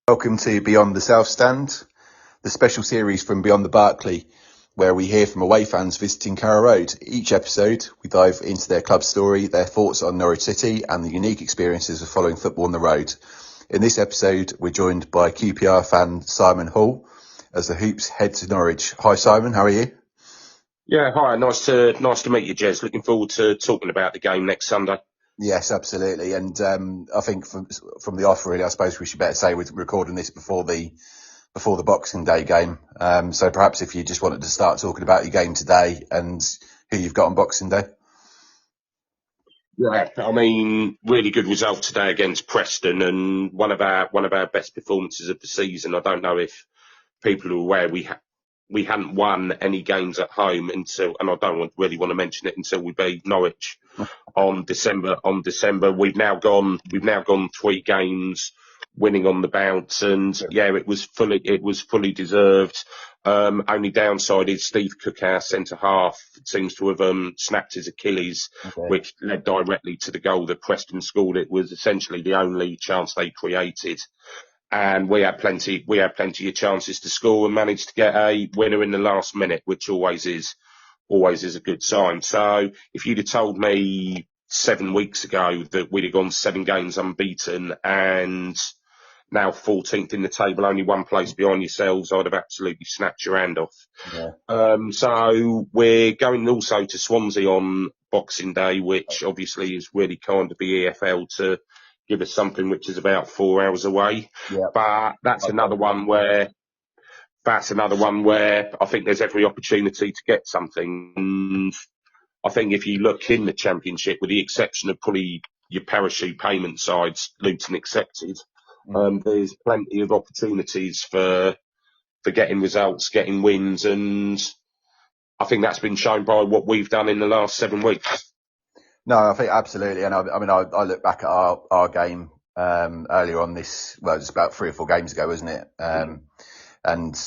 Welcome to Beyond the South Stand, the special series from Beyond the Barclay, where we hear from away fans visiting Carrow Road. Each episode, we dive into their club story, their thoughts on Norwich City, and the unique experiences of following football on the road. In this episode, we're joined by QPR fan Simon Hall as the Hoops head to Norwich. Hi, Simon. How are you? Yeah, hi. Nice to meet you, Jez. Looking forward to talking about the game next Sunday. Yes, absolutely. And I think from the off, really, I suppose we should better say we're recording this before the Boxing Day game. So perhaps if you just wanted to start talking about your game today and who you've got on Boxing Day. Yeah, I mean, really good result today against Preston, and one of our best performances of the season. I don't know if people are aware we hadn't won any games at home until, and I don't really want to mention it until we beat Norwich on December. We've now gone 3 games winning on the bounce, and yeah, it was fully deserved. Only downside is Steve Cook, our centre half, seems to have snapped his Achilles, which led directly to the goal that Preston scored. It was essentially the only chance they created, and we had plenty of chances to score and managed to get a winner in the last minute, which always is a good sign. So if you'd have told me 7 weeks ago that we'd have gone 7 games unbeaten and now 14th in the table, only 1 place behind yourselves, I'd have absolutely snapped your hand off. Yeah. So we're going also to Swansea on Boxing Day, which obviously is really kind of the EFL to give us something which is about 4 hours away. Yeah. But that's another one where I think there's every opportunity to get something. And I think if you look in the Championship, with the exception of probably your parachute payment sides, Luton accepted, there's plenty of opportunities for getting results, getting wins, and I think that's been shown by what we've done in the last 7 weeks. No, I think absolutely. And I look back at our game earlier on this, well, it was about 3 or 4 games ago, wasn't it? And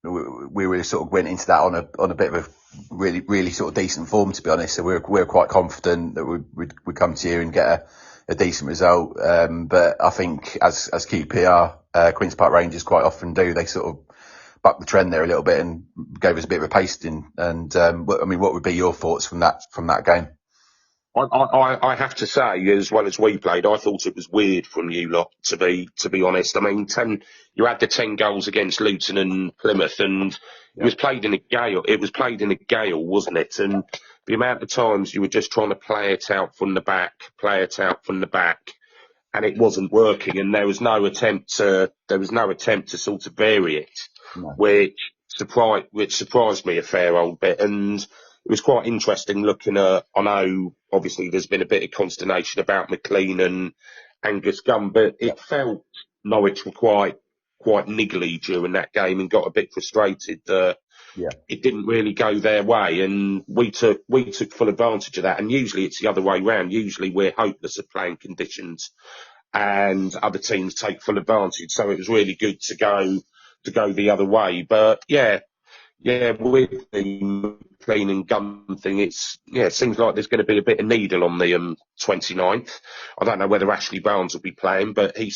we were sort of went into that on a bit of a really sort of decent form, to be honest. So we're quite confident that we'd come to you and get a decent result. But I think as QPR, Queen's Park Rangers quite often do, they sort of bucked the trend there a little bit and gave us a bit of a pasting. And what would be your thoughts from that game? I have to say, as well as we played, I thought it was weird from you lot, to be honest. I mean, you had the 10 goals against Luton and Plymouth, and it was played in a gale. It was played in a gale, wasn't it? And the amount of times you were just trying to play it out from the back, and it wasn't working, and there was no attempt to sort of vary it, No. which surprised me a fair old bit. And it was quite interesting looking at, I know obviously there's been a bit of consternation about McLean and Angus Gunn, but it felt Norwich were quite niggly during that game and got a bit frustrated that it didn't really go their way, and we took full advantage of that. And usually it's the other way round. Usually we're hopeless at playing conditions and other teams take full advantage. So it was really good to go the other way. But yeah, with the McLean and Gunn thing, it seems like there's going to be a bit of needle on the 29th. I don't know whether Ashley Barnes will be playing, but he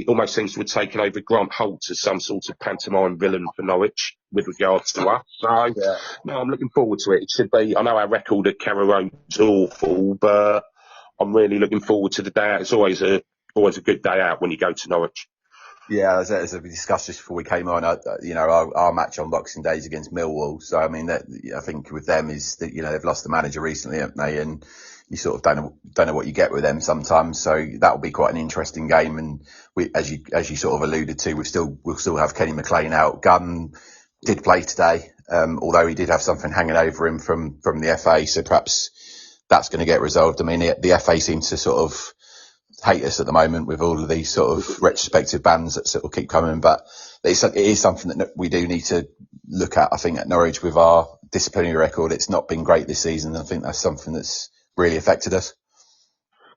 almost seems to have taken over Grant Holt as some sort of pantomime villain for Norwich with regards to us. So, no, I'm looking forward to it. It should be, I know our record at Carrow Road is awful, but I'm really looking forward to the day out. It's always a good day out when you go to Norwich. Yeah, as we discussed just before we came on, our match on Boxing Day is against Millwall. So, I mean, I think with them is that, they've lost the manager recently, haven't they? And you sort of don't know what you get with them sometimes. So that will be quite an interesting game. And as you sort of alluded to, we'll still have Kenny McLean out. Gunn did play today, although he did have something hanging over him from the FA. So perhaps that's going to get resolved. I mean, the FA seems to sort of hate us at the moment with all of these sort of retrospective bans that sort of keep coming, but it is something that we do need to look at. I think at Norwich, with our disciplinary record, it's not been great this season. I think that's something that's really affected us.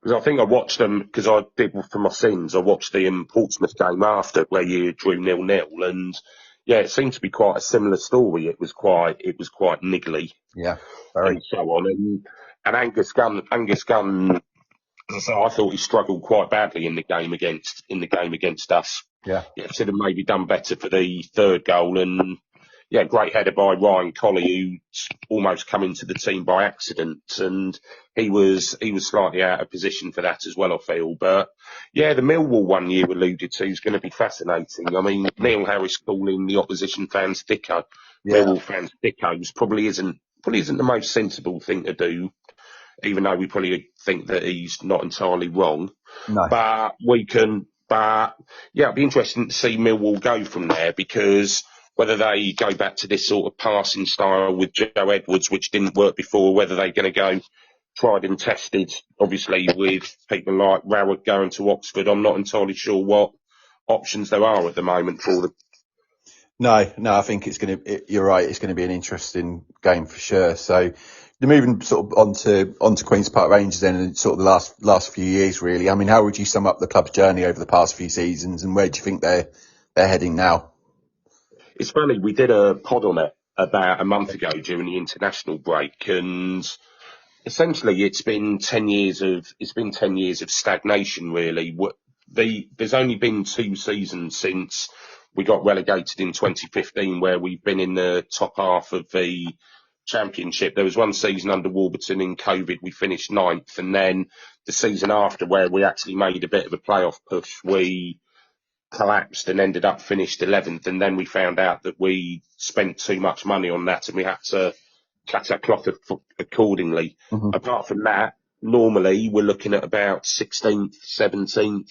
Because I think I watched them, because I did for my sins, I watched the Portsmouth game after where you drew 0-0, and yeah, it seemed to be quite a similar story. It was quite niggly. Yeah, very. And so on. And Angus Gunn So I thought he struggled quite badly in the game against us. Yeah. Yeah, should have maybe done better for the third goal. And yeah, great header by Ryan Colley, who's almost come into the team by accident, and he was slightly out of position for that as well, I feel. But yeah, the Millwall one you alluded to is going to be fascinating. I mean, Neil Harris calling the opposition fans thicko, Yeah. Millwall fans thickos, probably isn't the most sensible thing to do, even though we probably think that he's not entirely wrong. No. But yeah, it'd be interesting to see Millwall go from there, because whether they go back to this sort of passing style with Joe Edwards, which didn't work before, whether they're going to go tried and tested, obviously, with people like Rowett going to Oxford, I'm not entirely sure what options there are at the moment for them. No, I think you're right. It's going to be an interesting game for sure. So you're moving sort of onto Queen's Park Rangers then, and sort of the last few years, really. I mean, how would you sum up the club's journey over the past few seasons, and where do you think they're heading now? It's funny, we did a pod on it about a month ago during the international break, and essentially it's been 10 years of stagnation, really. There's only been 2 seasons since we got relegated in 2015 where we've been in the top half of the Championship. There was one season under Warburton in COVID, we finished 9th, and then the season after, where we actually made a bit of a playoff push, we collapsed and ended up finished 11th, and then we found out that we spent too much money on that and we had to cut our cloth accordingly. Mm-hmm. Apart from that, normally we're looking at about 16th, 17th,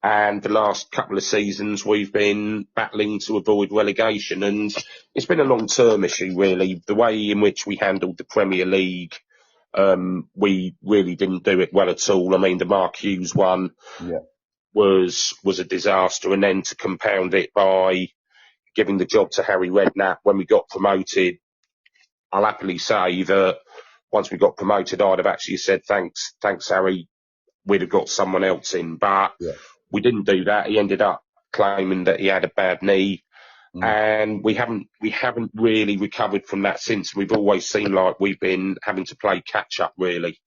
and the last couple of seasons we've been battling to avoid relegation, and it's been a long-term issue, really. The way in which we handled the Premier League, we really didn't do it well at all. I mean, the Mark Hughes one was a disaster, and then to compound it by giving the job to Harry Redknapp when we got promoted, I'll happily say that once we got promoted, I'd have actually said, thanks, Harry, we'd have got someone else in. But we didn't do that. He ended up claiming that he had a bad knee. And we haven't really recovered from that since. We've always seemed like we've been having to play catch up, really.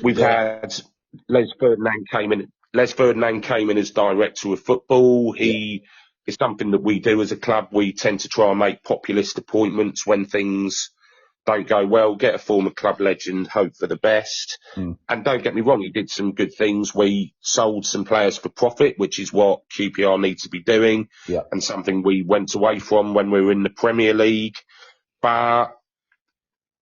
We've had Les Ferdinand came in as director of football. He is something that we do as a club. We tend to try and make populist appointments when things don't go well, get a former club legend, hope for the best. And don't get me wrong, he did some good things. We sold some players for profit, which is what QPR needs to be doing, and something we went away from when we were in the Premier League. But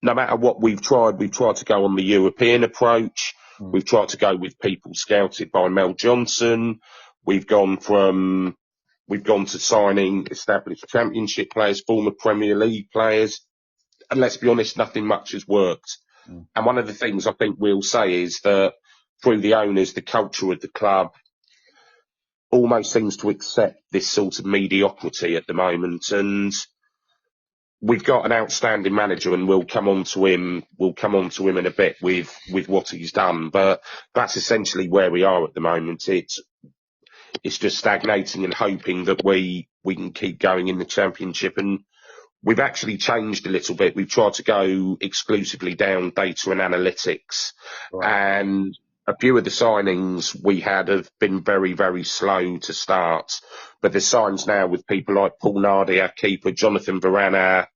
no matter what we've tried to go on the European approach. We've tried to go with people scouted by Mel Johnson. We've gone to signing established Championship players, former Premier League players. And let's be honest, nothing much has worked. And one of the things I think we'll say is that through the owners, the culture of the club almost seems to accept this sort of mediocrity at the moment. And we've got an outstanding manager, and we'll come on to him in a bit with what he's done. But that's essentially where we are at the moment. It's just stagnating and hoping that we can keep going in the Championship. And we've actually changed a little bit. We've tried to go exclusively down data and analytics. And a few of the signings we had have been very, very slow to start. But there's signs now with people like Paul Nardi, our keeper, Jonathan Varane, our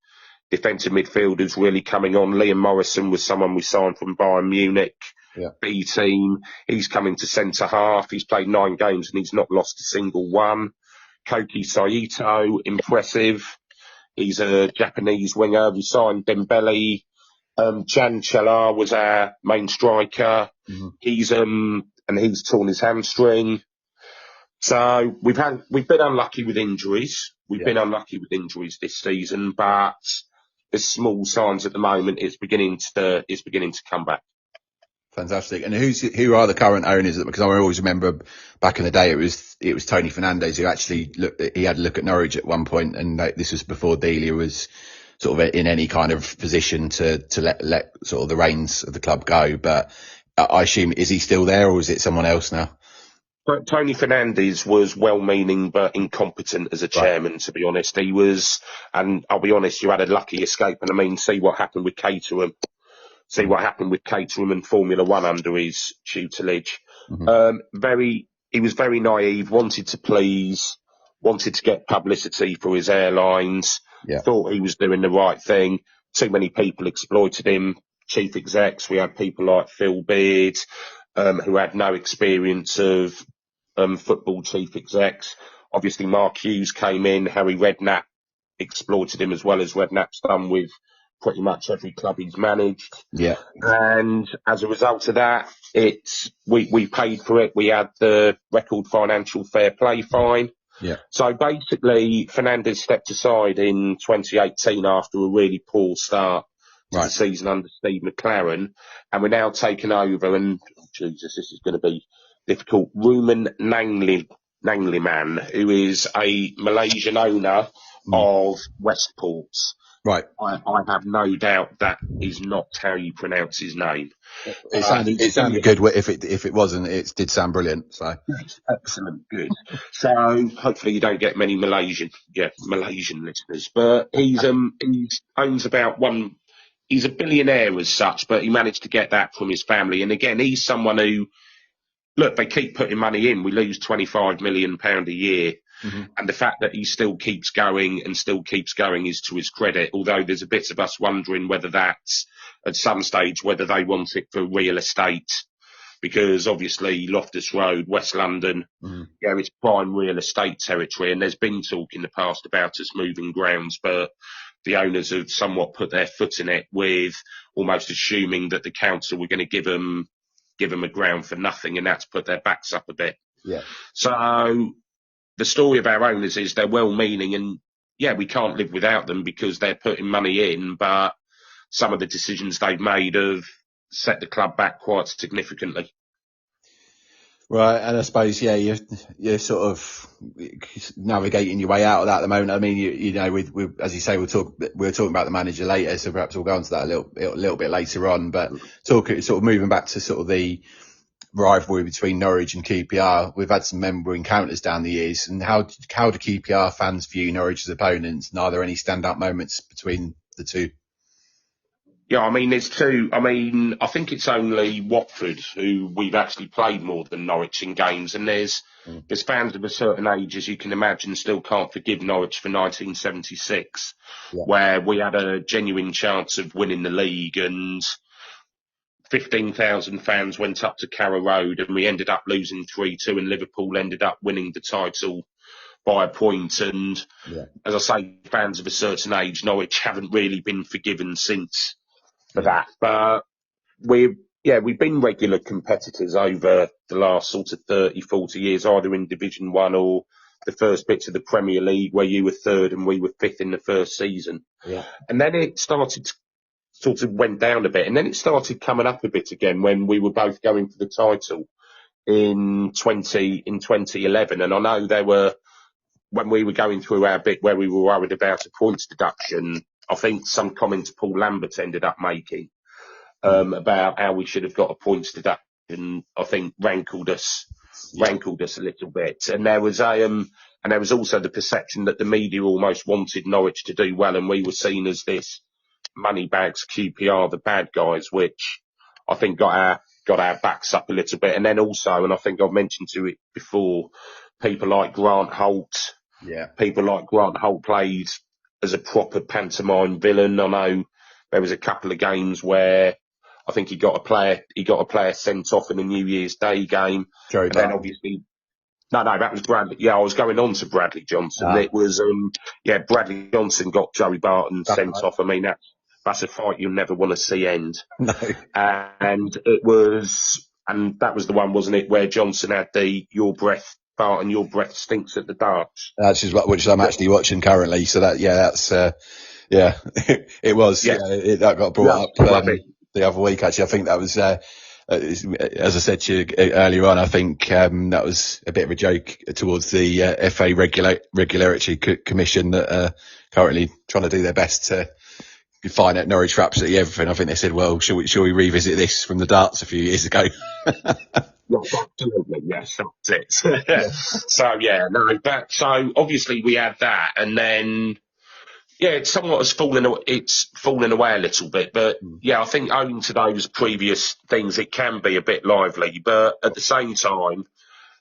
defensive midfielders, really coming on. Liam Morrison was someone we signed from Bayern Munich, B team. He's coming to centre half. He's played 9 games and he's not lost a single one. Koki Saito, impressive. He's a Japanese winger. We signed Dembele. Jan Chelar was our main striker. He's torn his hamstring. So we've been unlucky with injuries. We've been unlucky with injuries this season, but there's small signs at the moment. It's beginning to come back. Fantastic. And who are the current owners? Because I always remember back in the day, it was Tony Fernandes who actually he had a look at Norwich at one point, and this was before Delia was sort of in any kind of position to let sort of the reins of the club go. But I assume, is he still there, or is it someone else now? But Tony Fernandes was well-meaning but incompetent as a chairman, to be honest. He was, and I'll be honest, you had a lucky escape. And I mean, see what happened with Caterham. see what happened with Caterham and Formula One under his tutelage. He was very naive, wanted to please, wanted to get publicity for his airlines, thought he was doing the right thing. Too many people exploited him. Chief execs, we had people like Phil Beard, who had no experience of football chief execs. Obviously, Mark Hughes came in, Harry Redknapp exploited him as well as Redknapp's done with pretty much every club he's managed. Yeah. And as a result of that, we paid for it. We had the record financial fair play fine. Yeah. So basically, Fernandez stepped aside in 2018 after a really poor start to the season under Steve McLaren, and we're now taking over. And Jesus, this is going to be difficult. Rumen Nangliman, who is a Malaysian owner of Westports. Right. I have no doubt that is not how you pronounce his name. It sounded good. If it wasn't, it did sound brilliant. So excellent, good. So hopefully you don't get many Malaysian listeners. But he owns about one. He's a billionaire as such, but he managed to get that from his family. And again, he's someone who, look, they keep putting money in. We lose £25 million a year. And the fact that he still keeps going is to his credit, although there's a bit of us wondering whether that's at some stage, whether they want it for real estate, because obviously Loftus Road, West London, it's prime real estate territory. And there's been talk in the past about us moving grounds, but the owners have somewhat put their foot in it with almost assuming that the council were going to give them a ground for nothing, and that's put their backs up a bit. Yeah. So the story of our owners is they're well-meaning, and we can't live without them because they're putting money in, but some of the decisions they've made have set the club back quite significantly. Right, and I suppose you're sort of navigating your way out of that at the moment. I mean, you know, we as you say, we're talking about the manager later, so perhaps we'll go on to that a little bit later on. But sort of moving back to sort of the rivalry between Norwich and QPR, we've had some memorable encounters down the years. And how do QPR fans view Norwich as opponents? And are there any standout moments between the two? Yeah, I mean, there's two. I mean, I think it's only Watford who we've actually played more than Norwich in games. And there's fans of a certain age, as you can imagine, still can't forgive Norwich for 1976, where we had a genuine chance of winning the league and 15,000 fans went up to Carrow Road and we ended up losing 3-2 and Liverpool ended up winning the title by a point. And as I say, fans of a certain age, Norwich haven't really been forgiven since for that. But we've been regular competitors over the last sort of 30, 40 years, either in Division 1 or the first bits of the Premier League where you were third and we were fifth in the first season. Yeah. And then it started to sort of went down a bit, and then it started coming up a bit again when we were both going for the title in 2011. And I know when we were going through our bit where we were worried about a points deduction, I think some comments Paul Lambert ended up making about how we should have got a points deduction, I think rankled us a little bit. And there was also the perception that the media almost wanted Norwich to do well, and we were seen as this moneybags QPR, the bad guys, which I think got our backs up a little bit. And then also, and I think I've mentioned to it before, people like Grant Holt played as a proper pantomime villain. I know there was a couple of games where I think he got a player sent off in a New Year's Day game. Joey and then obviously, no, that was Bradley. Yeah, I was going on to Bradley Johnson. It was, Bradley Johnson got Joey Barton sent off. I mean, that's a fight you'll never want to see end. No. And that was the one, wasn't it, where Johnson had your breath, Barton, your breath stinks at the darts. Which I'm actually watching currently. So that's it was. Yeah. That got brought up the other week. Actually, I think that was, as I said to you earlier on, I think that was a bit of a joke towards the FA Regulatory Commission that are currently trying to do their best to fine at Norwich for absolutely everything. I think they said, well, shall we revisit this from the darts a few years ago? Yes, absolutely. Yes, that's it. So obviously we had that, and then Yeah, it's fallen away a little bit, but Mm. yeah, I think owing to those previous things, it can be a bit lively. But at the same time,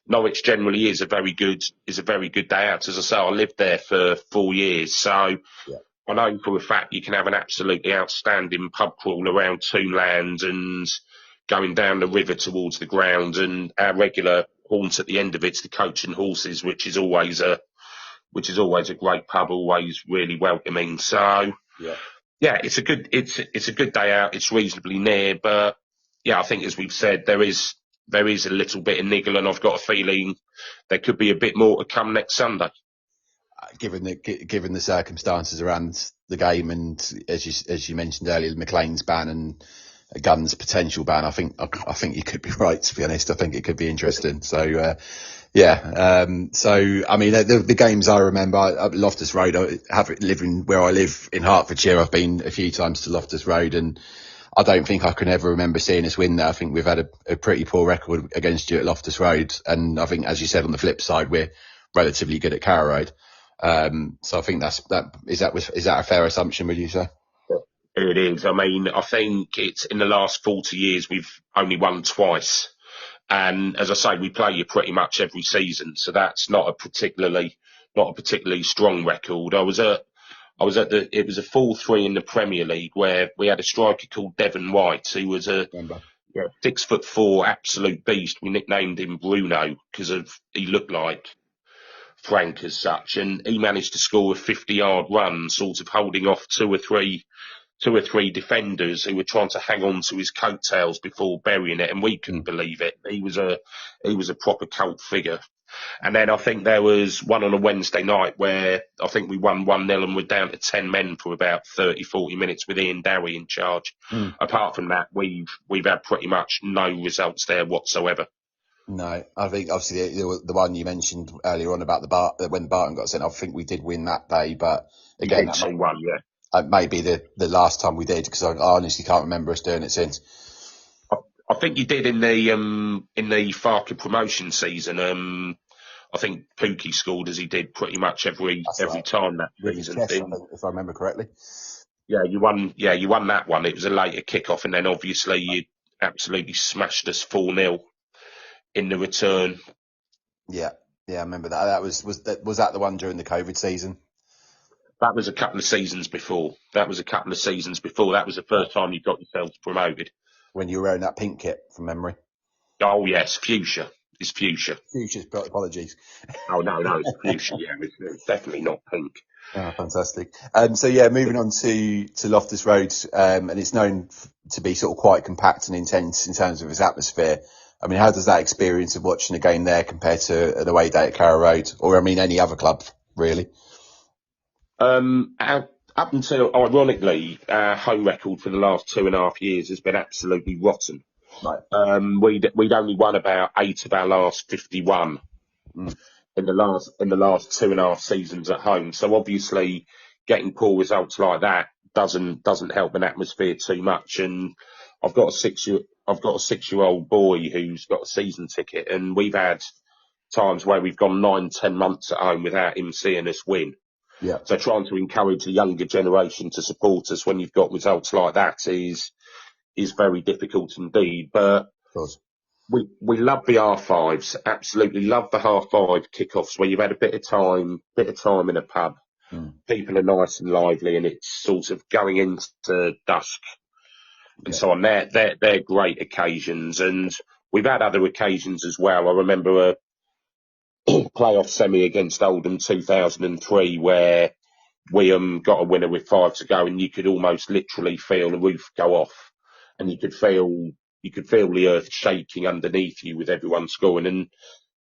Norwich generally is a very good day out. As I say, I lived there for 4 years, so Yeah. I know for a fact you can have an absolutely outstanding pub crawl around Toonland and going down the river towards the ground, and our regular haunt at the end of it's the Coach and Horses, which is always a great pub, always really welcoming. So Yeah. yeah, it's a good day out. It's reasonably near, but yeah, I think as we've said, there is a little bit of niggle, and I've got a feeling there could be a bit more to come next Sunday. Given the circumstances around the game, and as you mentioned earlier, McLean's ban and Gunn's potential ban, I think you could be right. To be honest, I think it could be interesting. So yeah. So I mean, the games I remember, Loftus Road. Living where I live in Hertfordshire, I've been a few times to Loftus Road, and I don't think I can ever remember seeing us win there. I think we've had a pretty poor record against you at Loftus Road, and I think, as you said, on the flip side, we're relatively good at Carrow Road. So I think is that a fair assumption, would you say? It is. I mean, I think it's in the last 40 years we've only won twice. And as I say, we play you pretty much every season. So that's not a particularly strong record. It was a 4-3 in the Premier League where we had a striker called Devon White, who was a Remember? 6'4" absolute beast. We nicknamed him Bruno because he looked like Frank as such. And he managed to score a 50-yard run, sort of holding off two or three defenders who were trying to hang on to his coattails before burying it, and we couldn't believe it. He was a proper cult figure. And then I think there was one on a Wednesday night where I think we won 1-0 and we're down to 10 men for about 30, 40 minutes with Ian Dowie in charge. Mm. Apart from that, we've had pretty much no results there whatsoever. No, I think obviously the one you mentioned earlier on about when Barton got sent, I think we did win that day, but again, that 2-1, yeah. May be the last time we did, because I honestly can't remember us doing it since. I think you did in the Farker promotion season. I think Pookie scored as he did pretty much every time that With his season. chest, I think, if I remember correctly. Yeah, you won. Yeah, you won that one. It was a later kick-off, and then obviously you absolutely smashed us 4-0 in the return. Yeah, I remember that. Was that the one during the COVID season? That was a couple of seasons before. That was the first time you got yourselves promoted. When you were wearing that pink kit, from memory. Oh yes, fuchsia. It's fuchsia. Fuchsia's, apologies. Oh no, it's fuchsia. Yeah, it's definitely not pink. Oh, fantastic. So yeah, moving on to Loftus Road, and it's known to be sort of quite compact and intense in terms of its atmosphere. I mean, how does that experience of watching a game there compare to an away day at Carrow Road, or I mean, any other club really? Up until, ironically, our home record for the last 2.5 years has been absolutely rotten. Right. We'd only won about 8 of our last 51 in the last 2.5 seasons at home. So obviously, getting poor results like that doesn't help an atmosphere too much. And I've got a 6-year-old boy who's got a season ticket, and we've had times where we've gone 9-10 months at home without him seeing us win. Yeah. So trying to encourage the younger generation to support us when you've got results like that is very difficult indeed. But we love the R5s, absolutely love the half-5 kickoffs where you've had a bit of time in a pub. People are nice and lively, and it's sort of going into dusk and so on. They're great occasions, and we've had other occasions as well. I remember a playoff semi against Oldham 2003 where we got a winner with 5 to go, and you could almost literally feel the roof go off, and you could feel the earth shaking underneath you with everyone scoring. And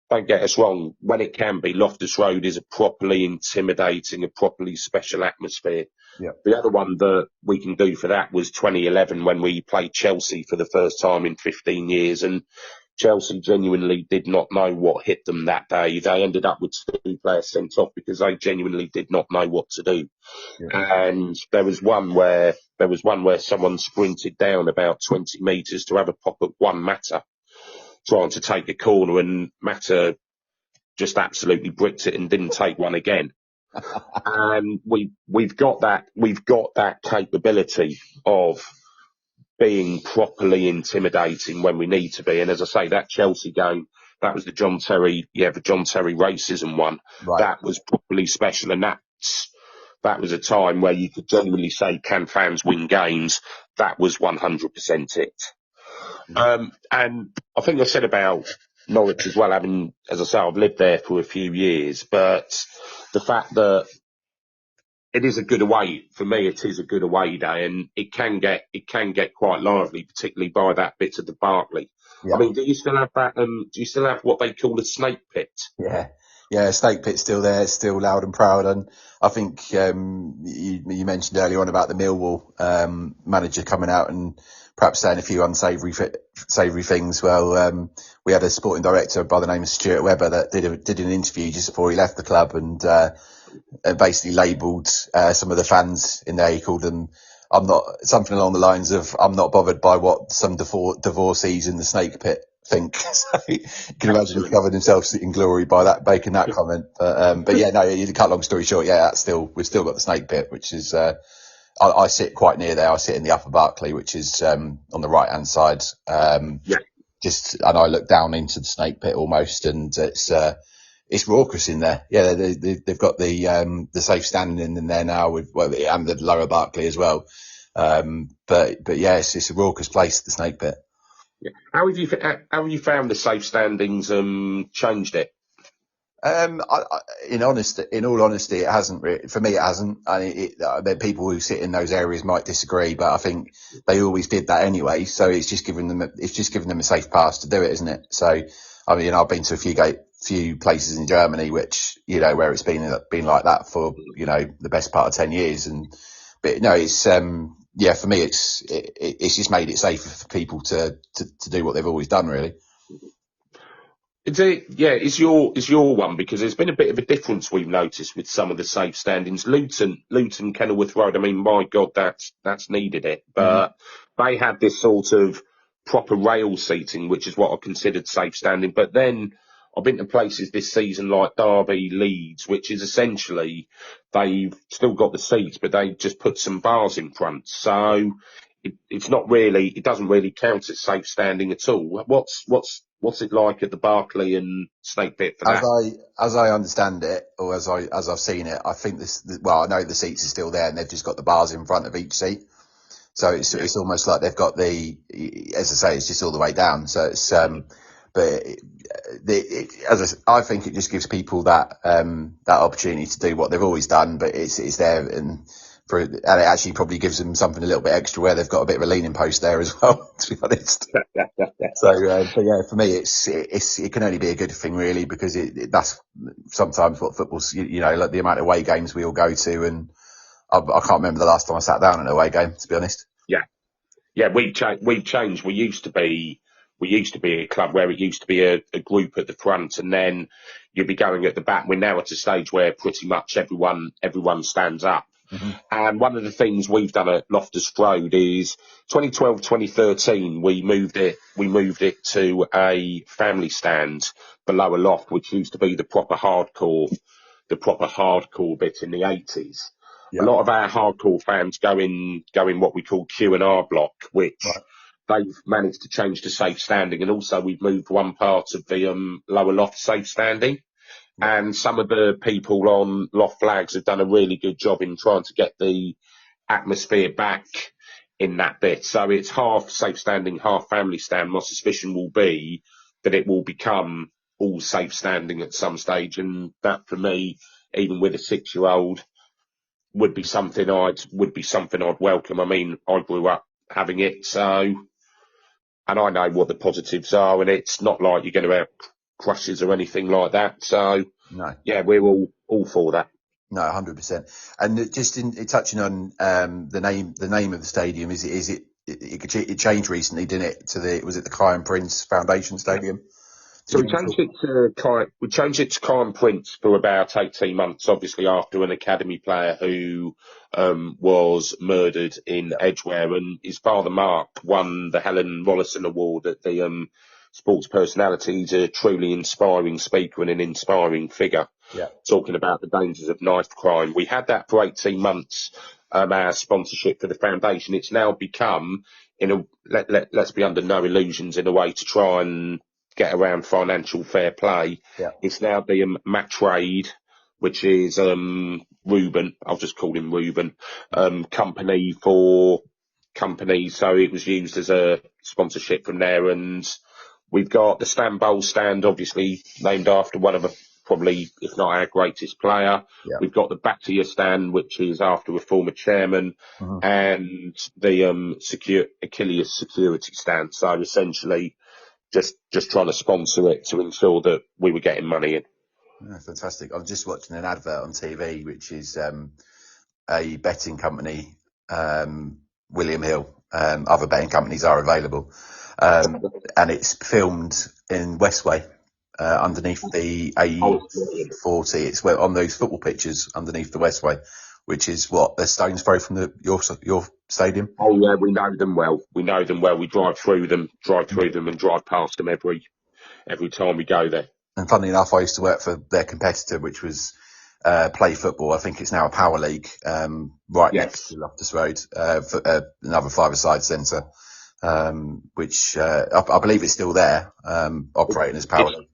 don't get us wrong, when it can be, Loftus Road is a properly intimidating, a properly special atmosphere. Yeah. The other one that we can do for that was 2011 when we played Chelsea for the first time in 15 years, and Chelsea genuinely did not know what hit them that day. They ended up with 2 players sent off because they genuinely did not know what to do. Yeah. And there was one where someone sprinted down about 20 metres to have a pop at one Mata, trying to take a corner, and Mata just absolutely bricked it and didn't take one again. And we've got that capability of being properly intimidating when we need to be. And as I say, that Chelsea game, that was the John Terry racism one. Right. That was properly special, and that was a time where you could genuinely say, can fans win games? That was 100% it. And I think I said about Norwich as well, having, as I say, I've lived there for a few years, but the fact that it is a good away, for me, it is a good away day, and it can get quite lively, particularly by that bit of the Barclay. I Yeah. mean, do you still have that, do you still have what they call a snake pit? Yeah. Yeah, Snake Pit's still there, it's still loud and proud. And I think you mentioned earlier on about the Millwall manager coming out and perhaps saying a few unsavoury things. Well, we had a sporting director by the name of Stuart Webber that did an interview just before he left the club, and basically labelled some of the fans in there. He called them, I'm not, something along the lines of, I'm not bothered by what some divorcees in the Snake Pit think. So you can imagine he covered himself in glory by that, making that comment. But yeah, no, to cut long story short, yeah, we've still got the Snake Pit, which is, I sit quite near there. I sit in the Upper Barclay, which is on the right hand side. Yeah. And I look down into the Snake Pit almost, and it's raucous in there. Yeah, they've got the safe standing in there now and the Lower Barclay as well. But yeah, it's a raucous place, the Snake Pit. Yeah. How have you found the safe standings changed it? In all honesty, it hasn't really, for me, it hasn't. There people who sit in those areas might disagree, but I think they always did that anyway. So it's just giving them a safe pass to do it, isn't it? So, I mean, I've been to a few places in Germany, which, where it's been like that for, the best part of 10 years. But no, it's, yeah, for me, it's just made it safer for people to do what they've always done, really. Is your one, because there's been a bit of a difference we've noticed with some of the safe standings. Luton, Kenilworth Road. I mean, my God, that's needed it, but they had this sort of proper rail seating, which is what I considered safe standing. But then I've been to places this season like Derby, Leeds, which is essentially they've still got the seats, but they just put some bars in front. So it doesn't really count as safe standing at all. What's it like at the Barclay and Snake Pit for that? As I understand it, or as I've seen it, I think I know the seats are still there and they've just got the bars in front of each seat. So it's almost like they've got as I say, it's just all the way down. So it's, but I think it just gives people that opportunity to do what they've always done, but it's there, and it actually probably gives them something a little bit extra where they've got a bit of a leaning post there as well, to be honest. So, but yeah, for me, it can only be a good thing really, because that's sometimes what football's, like the amount of away games we all go to, and I can't remember the last time I sat down at an away game, to be honest. Yeah, we've changed. We used to be a club where it used to be a group at the front, and then you'd be going at the back. We're now at a stage where pretty much everyone stands up. Mm-hmm. And one of the things we've done at Loftus Road is 2012, 2013, we moved it to a family stand below a loft, which used to be the proper hardcore bit in the 80s. A Yeah. lot of our hardcore fans go in what we call Q&R block, which they've managed to change to safe standing. And also we've moved one part of the lower loft safe standing. And some of the people on loft flags have done a really good job in trying to get the atmosphere back in that bit. So it's half safe standing, half family stand. My suspicion will be that it will become all safe standing at some stage. And that, for me, even with a 6-year-old, would be something I'd welcome. I mean, I grew up having it, so, and I know what the positives are, and it's not like you're going to have crushes or anything like that. So, No. Yeah, we're all for that. No, 100%. And just in touching on the name of the stadium, it changed recently, didn't it? Was it the Kai and Prince Foundation Stadium? So we changed it to Carrow Prince for about 18 months, obviously after an academy player who was murdered in Edgware, and his father Mark won the Helen Rollison Award at the sports personality. He's a truly inspiring speaker and an inspiring figure. Yeah. Talking about the dangers of knife crime. We had that for 18 months, our sponsorship for the foundation. It's now become, let's be under no illusions, in a way to try and get around financial fair play. Yeah. It's now the Mattrade, which is Reuben, I'll just call him Reuben, company for companies. So it was used as a sponsorship from there. And we've got the Stan Bowl stand, obviously named after one of the, probably, if not our greatest player. Yeah. We've got the Batia stand, which is after a former chairman, and the Achilles security stand. So essentially, just trying to sponsor it to ensure that we were getting money in. Yeah, fantastic. I'm just watching an advert on TV, which is a betting company, William Hill. Other betting companies are available, and it's filmed in Westway, underneath the A40. It's on those football pitches underneath the Westway, which is what, the stone's throw from your stadium. Oh yeah, we know them well. We know them well. We drive through them, and drive past them every time we go there. And funnily enough, I used to work for their competitor, which was Play Football. I think it's now a Power League, right next to Loftus Road, for another five-a-side centre, which I believe it's still there, operating as Power League.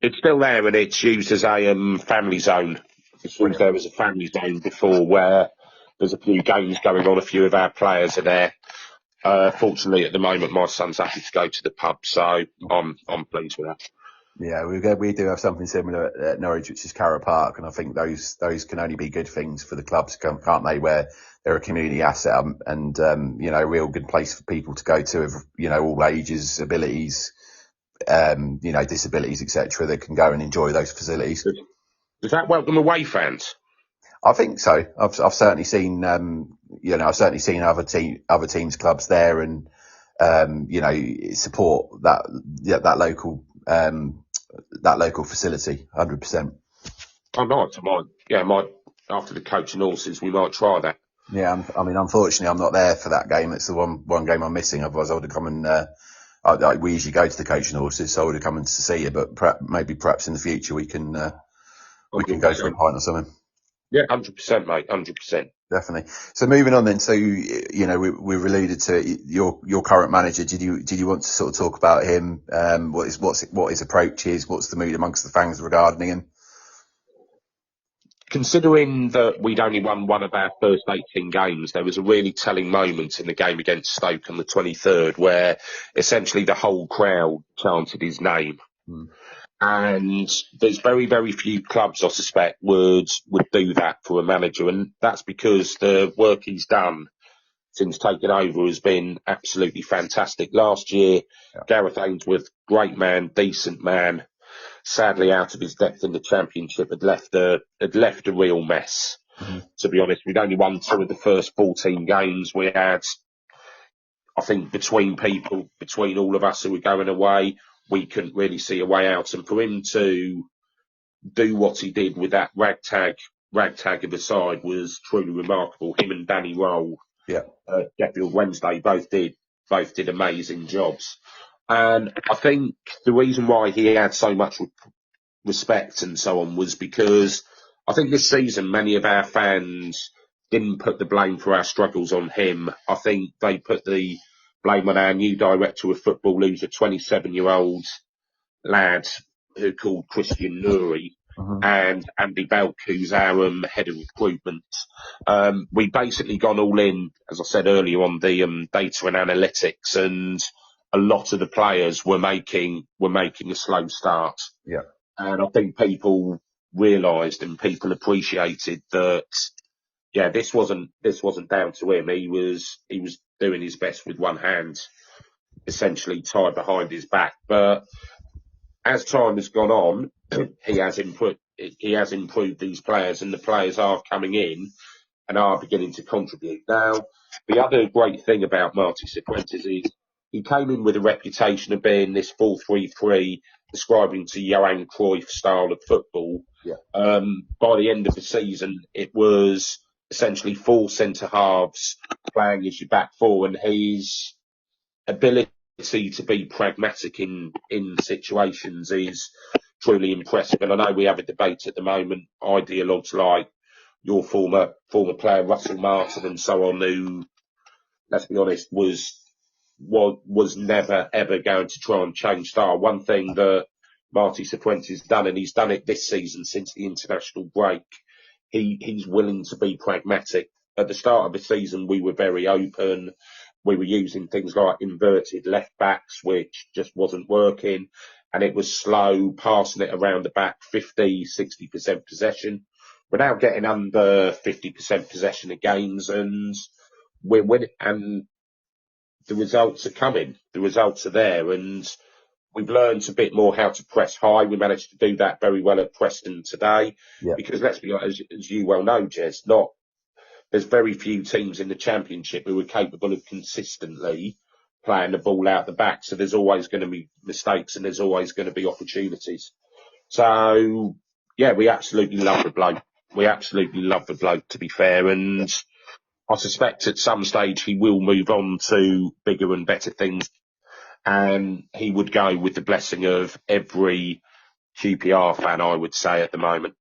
It's still there, and it's used as a family zone. It's used there as a family zone before, where there's a few games going on. A few of our players are there. Fortunately, at the moment, my son's happy to go to the pub, so I'm pleased with that. Yeah, we do have something similar at Norwich, which is Carrow Park, and I think those can only be good things for the clubs, can't they? Where they're a community asset, and a real good place for people to go to of all ages, abilities, disabilities, etc. That can go and enjoy those facilities. Does that welcome away fans? I think so. I've certainly seen other teams' clubs there, and support that local facility 100%. I might after the Coach and Horses, we might try that. Yeah, I mean, unfortunately, I'm not there for that game. It's the one game I'm missing. Otherwise, I would have come and we usually go to the Coach and Horses, so I would have come in to see you. But perhaps in the future we can go for a pint or something. Yeah, 100%, mate, 100%. Definitely. So moving on then, so we've alluded to your current manager. Did you want to sort of talk about him? What his approach is? What's the mood amongst the fans regarding him? Considering that we'd only won one of our first 18 games, there was a really telling moment in the game against Stoke on the 23rd, where essentially the whole crowd chanted his name. And there's very, very few clubs, I suspect, would do that for a manager. And that's because the work he's done since taking over has been absolutely fantastic. Last year, Gareth Ainsworth, great man, decent man, sadly out of his depth in the Championship, had left a real mess. To be honest, we'd only won 2 of the first 14 games. We had, I think, between all of us who were going away, we couldn't really see a way out. And for him to do what he did with that ragtag of a side was truly remarkable. Him and Danny Roll, Sheffield Wednesday, both did amazing jobs. And I think the reason why he had so much respect and so on was because I think this season many of our fans didn't put the blame for our struggles on him. I think they put the blame on our new director of football, who's a 27-year-old lad who called Christian Nuri, and Andy Belk, who's our head of recruitment. We basically gone all in, as I said earlier, on the data and analytics, and a lot of the players were making a slow start. Yeah. And I think people realised and people appreciated that, this wasn't down to him. He was doing his best with one hand, essentially tied behind his back. But as time has gone on, he has improved these players, and the players are coming in and are beginning to contribute. Now, the other great thing about Marty Cifuentes is he came in with a reputation of being this 4-3-3, describing to Johan Cruyff style of football. Yeah. By the end of the season, it was essentially 4 centre halves playing as your back 4, and his ability to be pragmatic in situations is truly impressive. And I know we have a debate at the moment, ideologues like your former player Russell Martin and so on, who, let's be honest, was never ever going to try and change style. One thing that Marty Cifuentes has done, and he's done it this season since the international break, he's willing to be pragmatic. At the start of the season, we were very open. We were using things like inverted left backs, which just wasn't working. And it was slow, passing it around the back, 50, 60% possession. We're now getting under 50% possession of games, and we're winning. And the results are coming. The results are there. And we've learned a bit more how to press high. We managed to do that very well at Preston today. Yeah. Because let's be honest, as you well know, Jez, there's very few teams in the Championship who are capable of consistently playing the ball out the back. So there's always going to be mistakes and there's always going to be opportunities. So, yeah, we absolutely love the bloke. We absolutely love the bloke, to be fair. And I suspect at some stage he will move on to bigger and better things. And he would go with the blessing of every QPR fan, I would say, at the moment.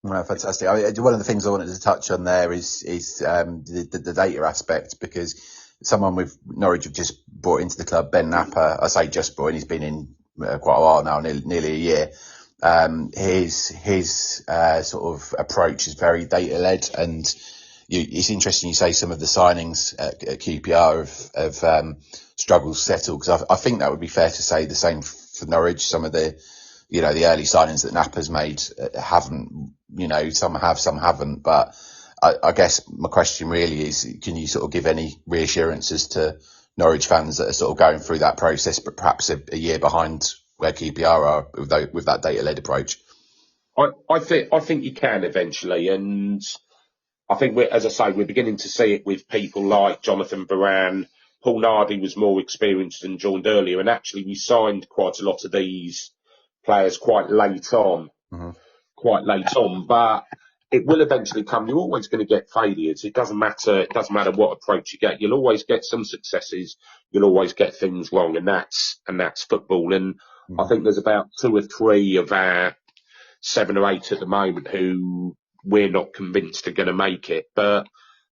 Well, fantastic. I mean, one of the things I wanted to touch on there is the data aspect, because someone with Norwich have just brought into the club, Ben Napper. I say just brought in; he's been in quite a while now, nearly a year. His sort of approach is very data led, and it's interesting you say some of the signings at QPR have struggled to settle, because I think that would be fair to say the same for Norwich. Some of the the early signings that Napper's made haven't, some have, some haven't. But I guess my question really is, can you sort of give any reassurances to Norwich fans that are sort of going through that process, but perhaps a year behind where QPR are with that data-led approach? I think you can eventually, and I think as I say, we're beginning to see it with people like Jonathan Varane. Paul Nardi was more experienced and joined earlier, and actually we signed quite a lot of these players quite late on, but it will eventually come. You're always going to get failures. It doesn't matter what approach you get. You'll always get some successes. You'll always get things wrong, and that's football. And I think there's about 2 or 3 of our 7 or 8 at the moment who we're not convinced are going to make it. But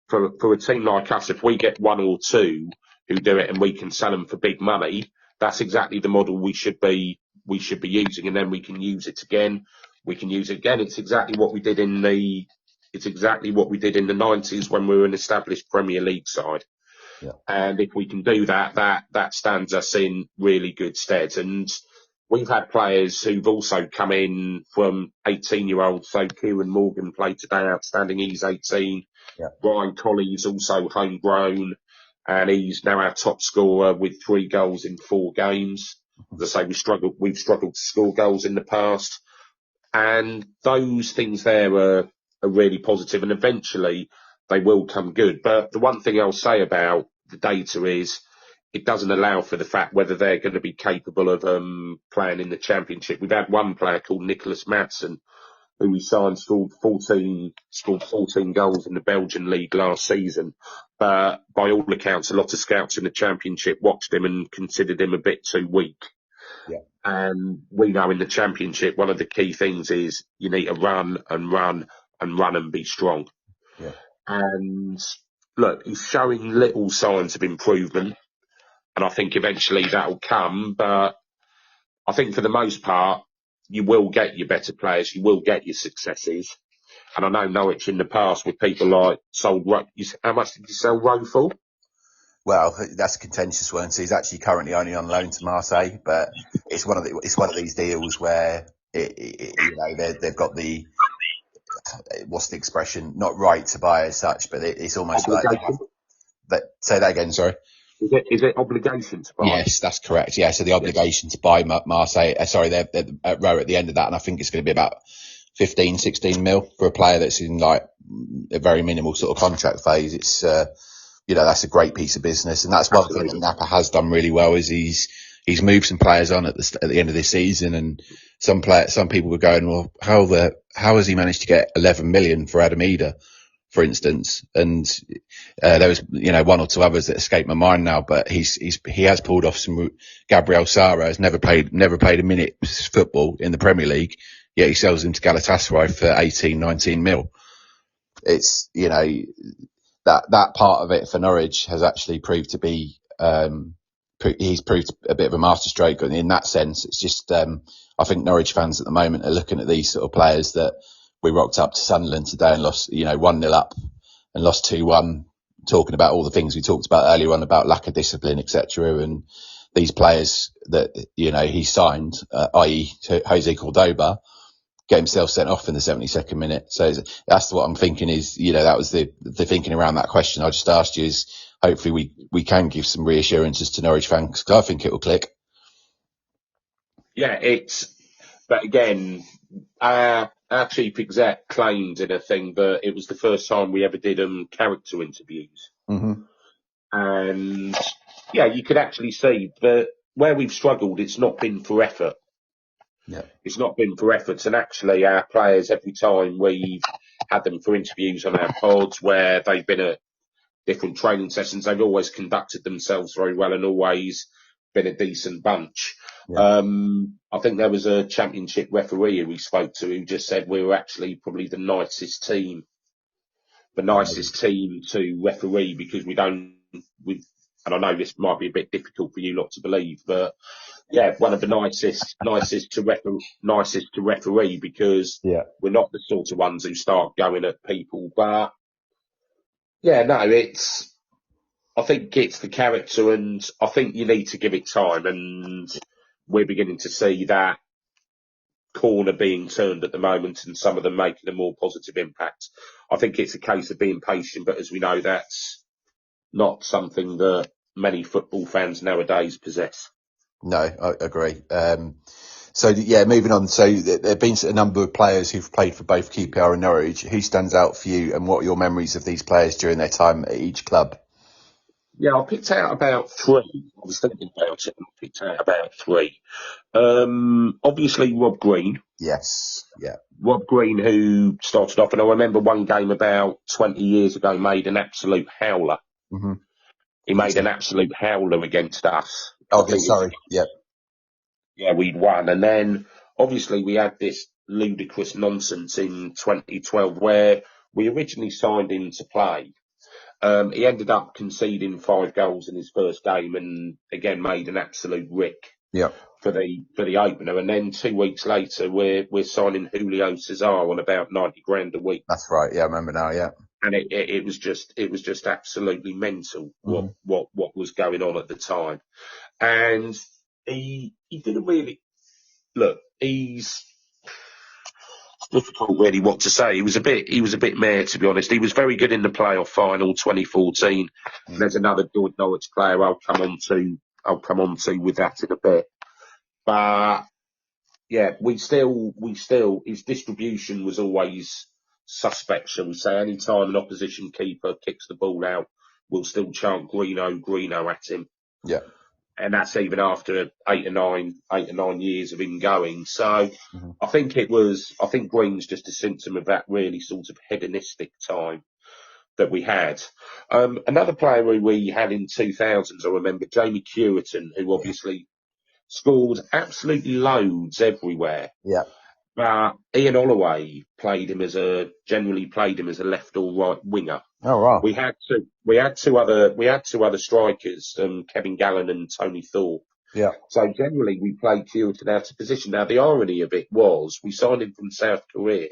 for a team like us, if we get 1 or 2 who do it and we can sell them for big money, that's exactly the model we should be using, and then we can use it again. It's exactly what we did in the 90s when we were an established Premier League side. Yeah. And if we can do that stands us in really good stead. And we've had players who've also come in from 18-year-olds. So Kieran Morgan played today, outstanding. He's 18. Yeah. Ryan Colley's also homegrown, and he's now our top scorer with 3 goals in 4 games. As I say, we've struggled to score goals in the past. And those things there are really positive, and eventually they will come good. But the one thing I'll say about the data is it doesn't allow for the fact whether they're going to be capable of playing in the Championship. We've had one player called Nicholas Madsen, who we signed, scored 14 goals in the Belgian league last season. But by all accounts, a lot of scouts in the Championship watched him and considered him a bit too weak. Yeah. And we know in the Championship, one of the key things is you need to run and be strong. Yeah. And look, he's showing little signs of improvement, and I think eventually that'll come. But I think for the most part, you will get your better players, you will get your successes. And I know Norwich in the past with people like how much did you sell Rowe for? Well, that's a contentious one. So he's actually currently only on loan to Marseille, but it's one of these deals where they've got the, what's the expression? Not right to buy as such, but it's almost obligation. Like say that again. Sorry. Is it obligation to buy? Yes, that's correct. Yeah, so the obligation to buy Marseille. They're at Rowe at the end of that, and I think it's going to be about 15, 16 mil for a player that's in like a very minimal sort of contract phase. It's that's a great piece of business, and that's one thing that Napper has done really well. Is he's moved some players on at the end of this season, and some people were going, well, how has he managed to get 11 million for Adam Eder for instance, and there was, one or two others that escape my mind now, but he has pulled off some. Gabriel Sara has never played a minute football in the Premier League, yet he sells him to Galatasaray for 18, 19 mil. It's, that part of it for Norwich has actually proved to be, he's proved a bit of a masterstroke in that sense. It's just, I think Norwich fans at the moment are looking at these sort of players that we rocked up to Sunderland today and lost, 1-0 up and lost 2-1, talking about all the things we talked about earlier on about lack of discipline, etc. And these players that, he signed, i.e. Jose Cordoba, get himself sent off in the 72nd minute. So that's what I'm thinking is, that was the thinking around that question I just asked you is hopefully we can give some reassurances to Norwich fans because I think it will click. Yeah, but again, our chief exec claimed in a thing that it was the first time we ever did character interviews. Mm-hmm. And yeah, you could actually see that where we've struggled, it's not been for effort. Yeah. It's not been for efforts. And actually our players, every time we've had them for interviews on our pods where they've been at different training sessions, they've always conducted themselves very well and always been a decent bunch. Yeah. I think there was a championship referee who we spoke to who just said we were actually probably the nicest team to referee because and I know this might be a bit difficult for you lot to believe, but yeah, one of the nicest to referee because we're not the sort of ones who start going at people. But yeah, no, I think it's the character, and I think you need to give it time, and we're beginning to see that corner being turned at the moment and some of them making a more positive impact. I think it's a case of being patient, but as we know, that's not something that many football fans nowadays possess. No, I agree. So yeah, moving on. So there have been a number of players who've played for both QPR and Norwich. Who stands out for you, and what are your memories of these players during their time at each club? Yeah, I picked out about three. I was thinking about it and I picked out about three. Obviously Rob Green. Yes. Yeah. Rob Green, who started off, and I remember one game about 20 years ago, made an absolute howler. Mm-hmm. He made an absolute howler against us. Oh, I think sorry. Yep. Yeah, we'd won. And then obviously we had this ludicrous nonsense in 2012 where we originally signed him to play. He ended up conceding 5 goals in his first game and again made an absolute rick. Yeah. For the opener, and then 2 weeks later we're signing Julio César on about 90 grand a week. That's right. Yeah, I remember now. Yeah, and it was just absolutely mental what was going on at the time. And he didn't really look. He's difficult really what to say. He was a bit meh, to be honest. He was very good in the playoff final 2014. There's another good Norwich player I'll come on to with that in a bit. But yeah, we still, his distribution was always suspect, shall we say. Any time an opposition keeper kicks the ball out, we'll still chant Greeno at him. Yeah. And that's even after 8 or 9 years of him going. So I think Green's just a symptom of that really sort of hedonistic time that we had. Another player who we had in 2000s, I remember, Jamie Curitan, who obviously scored absolutely loads everywhere. Yeah. But Ian Holloway generally played him as a left or right winger. Oh wow. We had two other strikers, Kevin Gallen and Tony Thorpe. Yeah. So generally we played Curitan out of position. Now the irony of it was we signed him from South Korea,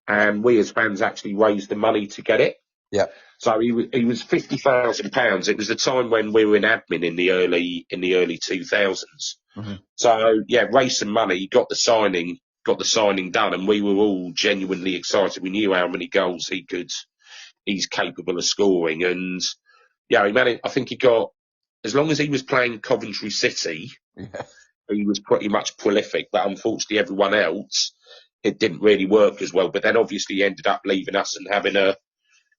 and we as fans actually raised the money to get it. Yeah. So he was £50,000. It was the time when we were in admin in the early 2000s. Mm-hmm. So yeah, raised some money, got the signing done, and we were all genuinely excited. We knew how many goals he's capable of scoring, and yeah, he managed. I think he got, as long as he was playing Coventry City, he was pretty much prolific. But unfortunately, everyone else, it didn't really work as well. But then obviously he ended up leaving us and having a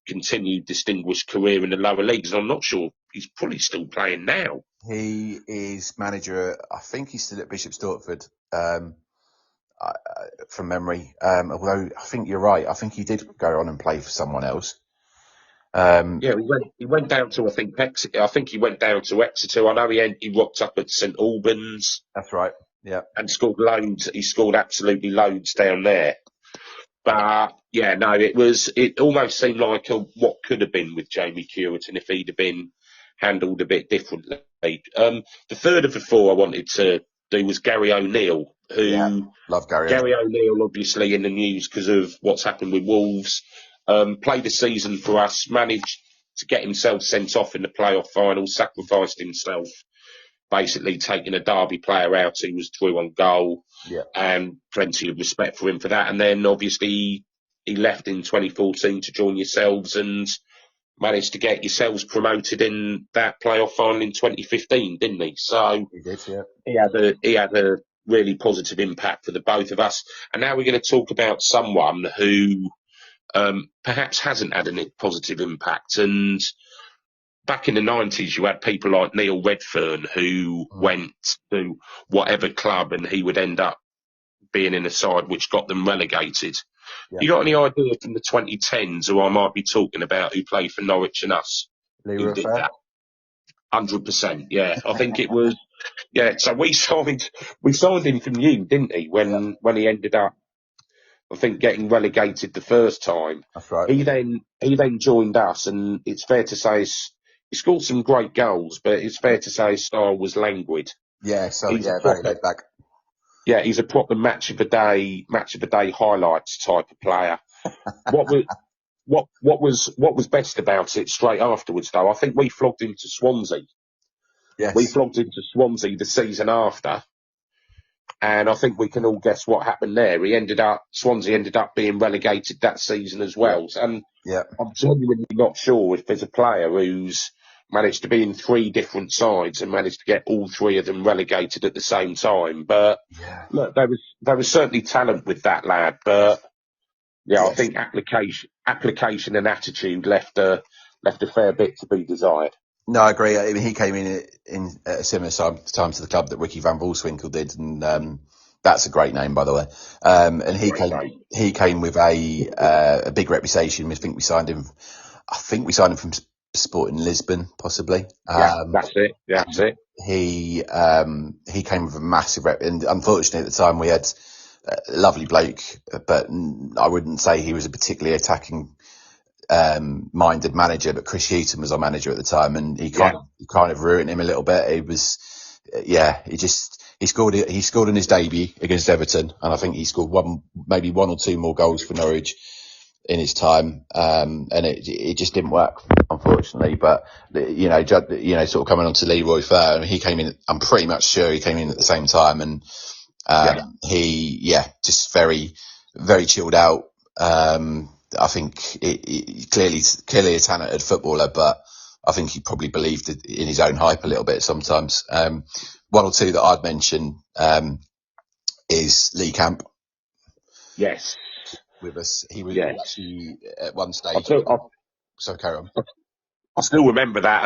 continued distinguished career in the lower leagues. And I'm not sure he's probably still playing now. He is manager. I think he's still at Bishop Stortford, from memory. Although I think you're right. I think he did go on and play for someone else. Yeah, he went down to, I think, Exeter. I think he went down to Exeter. I know he rocked up at St Albans That's right. Yeah. and scored loads. He scored absolutely loads down there. But yeah, no, it almost seemed like what could have been with Jamie Curtin if he'd have been handled a bit differently. The third of the four I wanted to do was Gary O'Neill, Yeah. who Love Gary. Gary O'Neill, obviously in the news because of what's happened with Wolves, played a season for us, managed to get himself sent off in the playoff final, sacrificed himself, basically taking a Derby player out who was through on goal, Yeah. and plenty of respect for him for that. And then obviously he left in 2014 to join yourselves and managed to get yourselves promoted in that playoff final in 2015, didn't he? So He did, yeah. he had a really positive impact for the both of us. And now we're going to talk about someone who perhaps hasn't had a positive impact. And back in the 90s, you had people like Neil Redfern who went to whatever club and he would end up being in a side which got them relegated. Yeah. You got any idea from the 2010s who I might be talking about who played for Norwich and us who did that? 100%, yeah. I think it was, yeah. So we signed him from you, didn't he? When he ended up, I think, getting relegated the first time. That's right. He then joined us, and it's fair to say he scored some great goals, but it's fair to say his style was languid. Yeah. So He's very laid back. Yeah, he's a proper match of the day highlights type of player. What was best about it straight afterwards though? I think we flogged him to Swansea. Yes. We flogged him to Swansea the season after, and I think we can all guess what happened there. Swansea ended up being relegated that season as well. And Yeah. I'm genuinely not sure if there's a player who's managed to be in three different sides and managed to get all three of them relegated at the same time. But look, there was certainly talent with that lad. But yeah, I think application and attitude left a fair bit to be desired. No, I agree. I mean, he came in at a similar time to the club that Ricky Van Volswinkel did, and that's a great name, by the way. And he came with a big reputation. I think we signed him from Sporting Lisbon, possibly. That's it. That's it. He came with a massive rep, and unfortunately at the time we had a lovely bloke, but I wouldn't say he was a particularly attacking minded manager, but Chris Hughton was our manager at the time, and he kind of ruined him a little bit. It was, he scored in his debut against Everton, and I think he scored maybe one or two more goals for Norwich in his time, and it just didn't work, unfortunately. But sort of coming on to Leroy Fer, he came in. I'm pretty much sure he came in at the same time, and he just very, very chilled out. I think clearly a talented footballer, but I think he probably believed in his own hype a little bit sometimes. One or two that I'd mention is Lee Camp. Yes. With us. He was actually at one stage. So carry on. I still remember that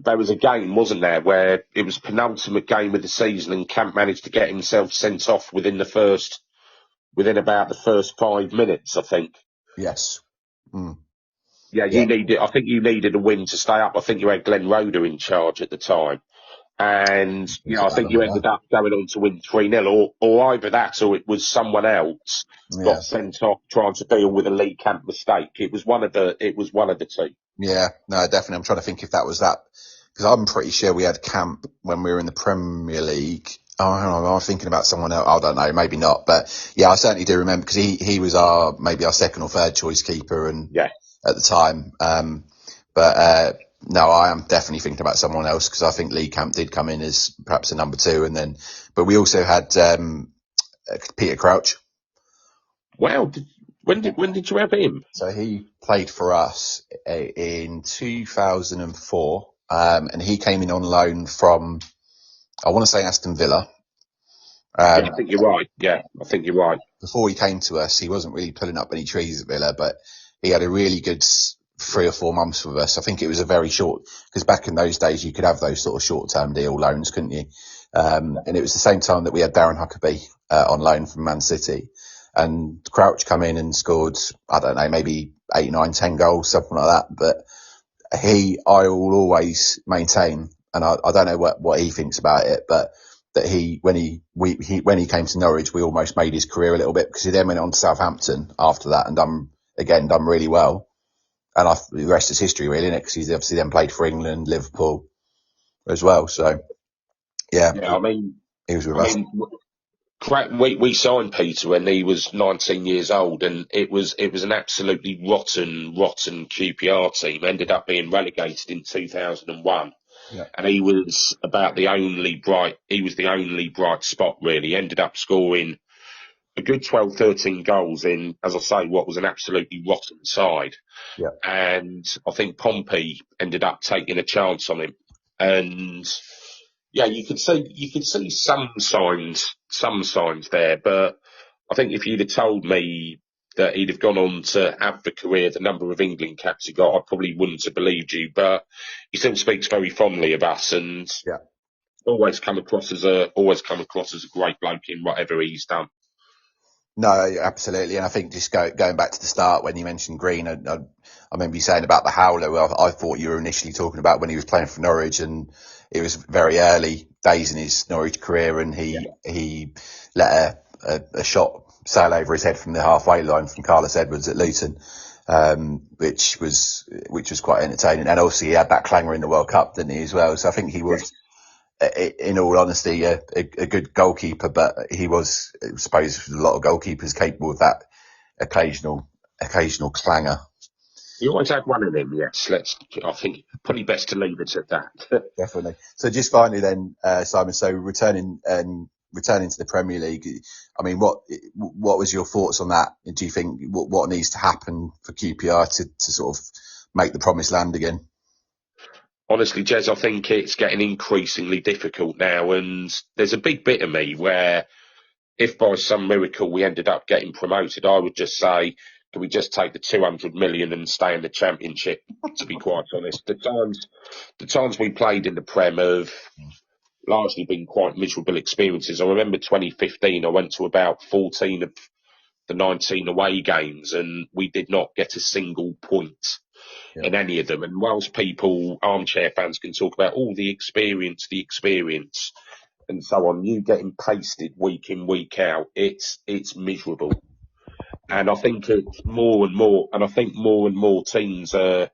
there was a game, wasn't there, where it was penultimate game of the season and Camp managed to get himself sent off within about the first 5 minutes, I think. Yes. Yeah, I think you needed a win to stay up. I think you had Glenn Roeder in charge at the time. And, I think you ended up going on to win 3-0, or either that or it was someone else got sent off trying to deal with a Lee Camp mistake. It was one of the two. Yeah, no, definitely. I'm trying to think if that was that, because I'm pretty sure we had Camp when we were in the Premier League. Oh, hang on, I'm thinking about someone else. I don't know, maybe not. But yeah, I certainly do remember, because he was maybe our second or third choice keeper and at the time. No, I am definitely thinking about someone else, because I think Lee Camp did come in as perhaps a number two, but we also had Peter Crouch. Wow, when did you have him? So he played for us in 2004, and he came in on loan from, I want to say, Aston Villa. I think you're right. Yeah, I think you're right. Before he came to us, he wasn't really pulling up any trees at Villa, but he had a really good 3 or 4 months with us. I think it was a very short, because back in those days you could have those sort of short-term deal loans, couldn't you? And it was the same time that we had Darren Huckabee on loan from Man City, and Crouch come in and scored, I don't know, maybe 8, 9, 10 goals, something like that. But I will always maintain, and I don't know what he thinks about it, but that when he came to Norwich, we almost made his career a little bit, because he then went on to Southampton after that and done really well. And the rest is history, really, isn't it? Because he's obviously then played for England, Liverpool as well. So yeah, Yeah, he was with I us. mean, we signed Peter when he was 19 years old, and it was an absolutely rotten QPR team. Ended up being relegated in 2001, Yeah, and he was the only bright spot really. Ended up scoring a good 12, 13 goals in, as I say, what was an absolutely rotten side. yeah, And I think Pompey ended up taking a chance on him. And yeah, you could see some signs there, but I think if you'd have told me that he'd have gone on to have the career, the number of England caps he got, I probably wouldn't have believed you. But he still speaks very fondly of us, and yeah. always come across as a great bloke in whatever he's done. No, absolutely. And I think just going back to the start when you mentioned Green, I remember you saying about the howler. Well, I thought you were initially talking about when he was playing for Norwich, and it was very early days in his Norwich career, and he let a shot sail over his head from the halfway line from Carlos Edwards at Luton, which was quite entertaining. And also he had that clanger in the World Cup, didn't he, as well? So I think he was, in all honesty, a good goalkeeper, but he was, I suppose, a lot of goalkeepers capable of that occasional clanger. You always had one of them, yes. I think probably best to leave it at that. Definitely. So just finally then, Simon, so returning to the Premier League, I mean, what was your thoughts on that? Do you think what needs to happen for QPR to sort of make the promised land again? Honestly, Jez, I think it's getting increasingly difficult now, and there's a big bit of me where if by some miracle we ended up getting promoted, I would just say, can we just take the 200 million and stay in the Championship, to be quite honest. The times we played in the Prem have largely been quite miserable experiences. I remember 2015, I went to about 14 of the 19 away games, and we did not get a single point Yeah. in any of them. And whilst armchair fans, can talk about all the experience, and so on, you getting pasted week in, week out, it's miserable. Yeah. And I think it's more and more teams are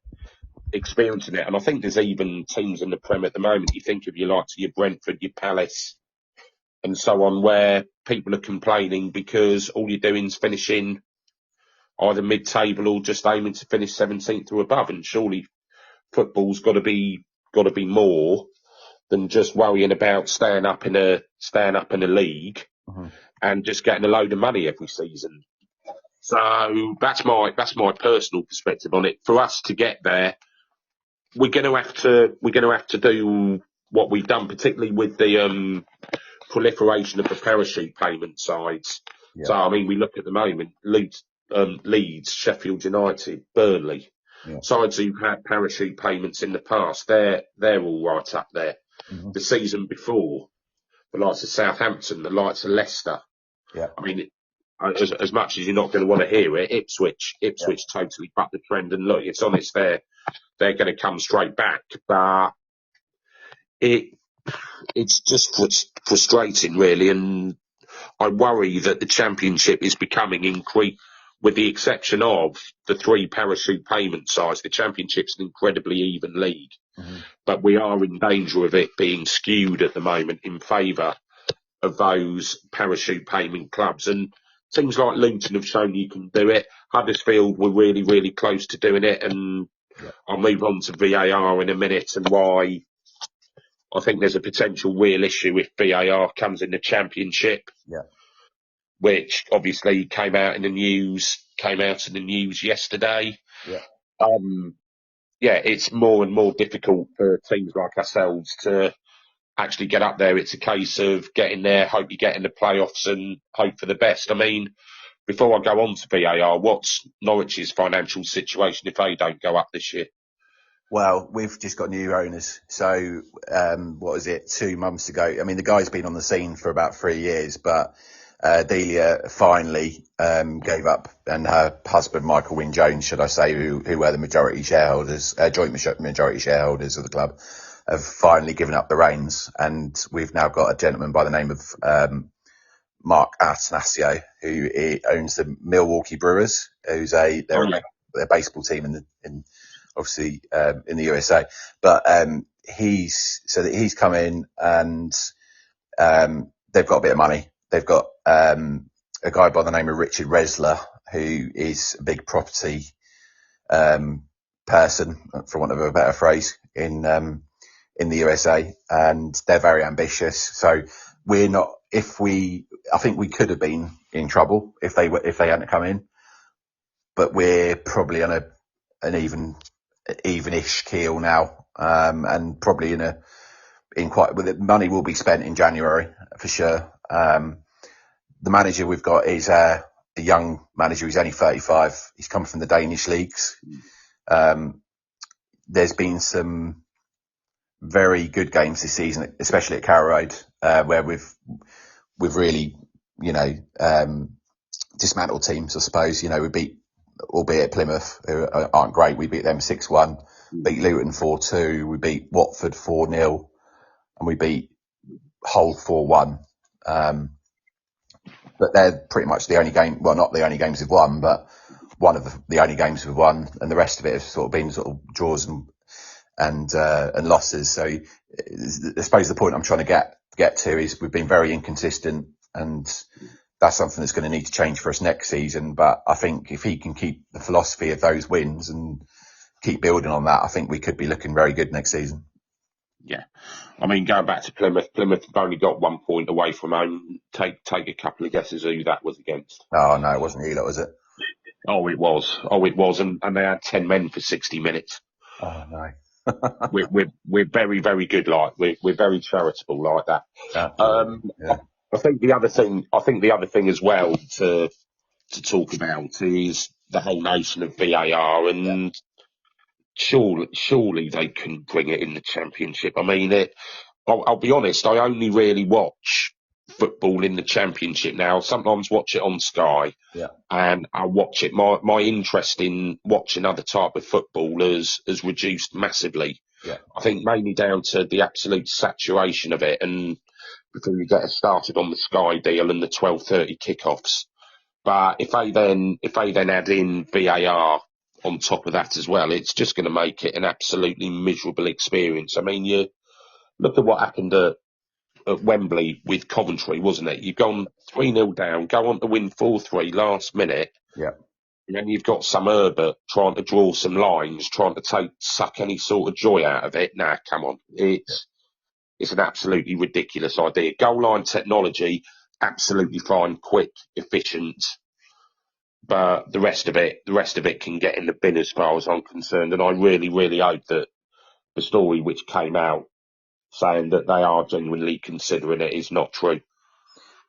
experiencing it. And I think there's even teams in the Prem at the moment, you think of your likes of your Brentford, your Palace, and so on, where people are complaining because all you're doing is finishing either mid-table or just aiming to finish 17th or above. And surely football's got to be more than just worrying about staying up in a league Mm-hmm. and just getting a load of money every season. So that's my personal perspective on it. For us to get there, we're going to have to do what we've done, particularly with the proliferation of the parachute payment sides. Yeah. So I mean, we look at the moment, Leeds, Sheffield United, Burnley, Yeah. sides who've had parachute payments in the past. They're all right up there. Mm-hmm. The season before, the likes of Southampton, the likes of Leicester. Yeah. I mean, as much as you're not going to want to hear it, Ipswich Yeah. totally bucked the trend. And look, it's honest, they're going to come straight back. But it's just frustrating, really. And I worry that the Championship is becoming with the exception of the three parachute payment sides, the Championship's an incredibly even league. Mm-hmm. But we are in danger of it being skewed at the moment in favour of those parachute payment clubs. And things like Luton have shown you can do it. Huddersfield were really, really close to doing it. And Yeah. I'll move on to VAR in a minute and why I think there's a potential real issue if VAR comes in the Championship, Yeah. which obviously came out in the news yesterday. Yeah. Yeah, it's more and more difficult for teams like ourselves to actually get up there. It's a case of getting there, hope you get in the playoffs and hope for the best. I mean, before I go on to VAR, what's Norwich's financial situation if they don't go up this year? Well, we've just got new owners. So, what was it, 2 months ago? I mean, the guy's been on the scene for about 3 years, but Delia finally gave up, and her husband Michael Wynne Jones, should I say, who were the majority shareholders, joint majority shareholders of the club, have finally given up the reins, and we've now got a gentleman by the name of Mark Atanasio, who owns the Milwaukee Brewers, who's a baseball team in obviously in the USA, but he's come in, and they've got a bit of money. They've got a guy by the name of Richard Resler, who is a big property person, for want of a better phrase, in the USA, and they're very ambitious. So we're not. I think we could have been in trouble if they hadn't come in, but we're probably on an evenish keel now, and probably the money will be spent in January for sure. The manager we've got is a young manager. He's only 35. He's come from the Danish leagues. There's been some very good games this season, especially at Carrow Road, where we've really, dismantled teams, I suppose. We beat, albeit Plymouth, who aren't great, we beat them 6-1, beat Luton 4-2, we beat Watford 4-0, and we beat Hull 4-1. But they're pretty much the only game, well, not the only games we've won, but one of the only games we've won, and the rest of it has sort of been sort of draws and losses. So I suppose the point I'm trying to get to is we've been very inconsistent, and that's something that's going to need to change for us next season. But I think if he can keep the philosophy of those wins and keep building on that, I think we could be looking very good next season. Yeah. I mean, going back to Plymouth have only got 1 point away from home. Take a couple of guesses who that was against. Oh, no, it wasn't Hilo, was it? Oh, it was. And they had 10 men for 60 minutes. Oh, no. we're very, very good. We're very charitable like that. Yeah. I think the other thing as well to talk about is the whole notion of VAR, and surely they can bring it in the Championship. I mean, I'll be honest, I only really watch football in the Championship now. Sometimes watch it on Sky, and I watch it. My interest in watching other type of football has reduced massively. Yeah. I think mainly down to the absolute saturation of it, and before you get us started on the Sky deal and the 12:30 kickoffs. But if they then add in VAR on top of that as well, it's just going to make it an absolutely miserable experience. I mean, you look at what happened at Wembley with Coventry, wasn't it? You've gone 3-0 down, go on to win 4-3 last minute. Yeah. And then you've got some Herbert trying to draw some lines, trying to suck any sort of joy out of it. Nah, come on. It's an absolutely ridiculous idea. Goal line technology, absolutely fine, quick, efficient. But the rest of it can get in the bin as far as I'm concerned. And I really, really hope that the story which came out saying that they are genuinely considering it is not true.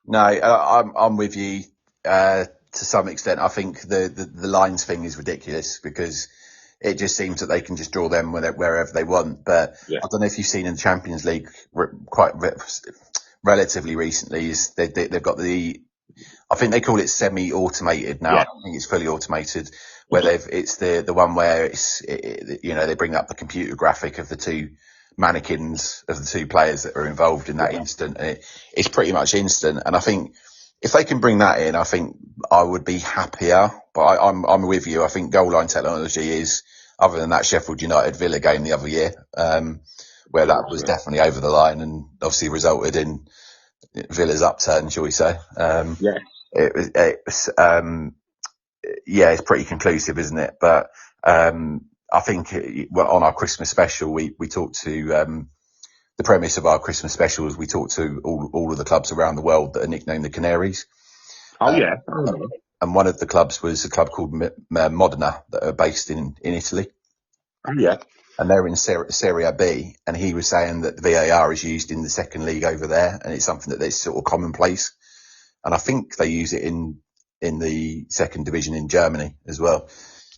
No, I'm with you to some extent. I think the lines thing is ridiculous because it just seems that they can just draw them wherever they want. But I don't know if you've seen in the Champions League quite relatively recently, is they've got I think they call it semi-automated now. I don't think it's fully automated. Where it's the one where they bring up the computer graphic of the two mannequins of the two players that are involved in that instant. And it's pretty much instant. And I think if they can bring that in, I think I would be happier. But I'm with you. I think goal line technology is, other than that Sheffield United Villa game the other year, where that was definitely over the line and obviously resulted in Villa's upturn, shall we say? It's pretty conclusive, isn't it? But I think on our Christmas special, we talked to the premise of our Christmas special is we talked to all of the clubs around the world that are nicknamed the Canaries. And one of the clubs was a club called Modena that are based in Italy. And they're in Serie B, and he was saying that the VAR is used in the second league over there, and it's something that is sort of commonplace. And I think they use it in the second division in Germany as well.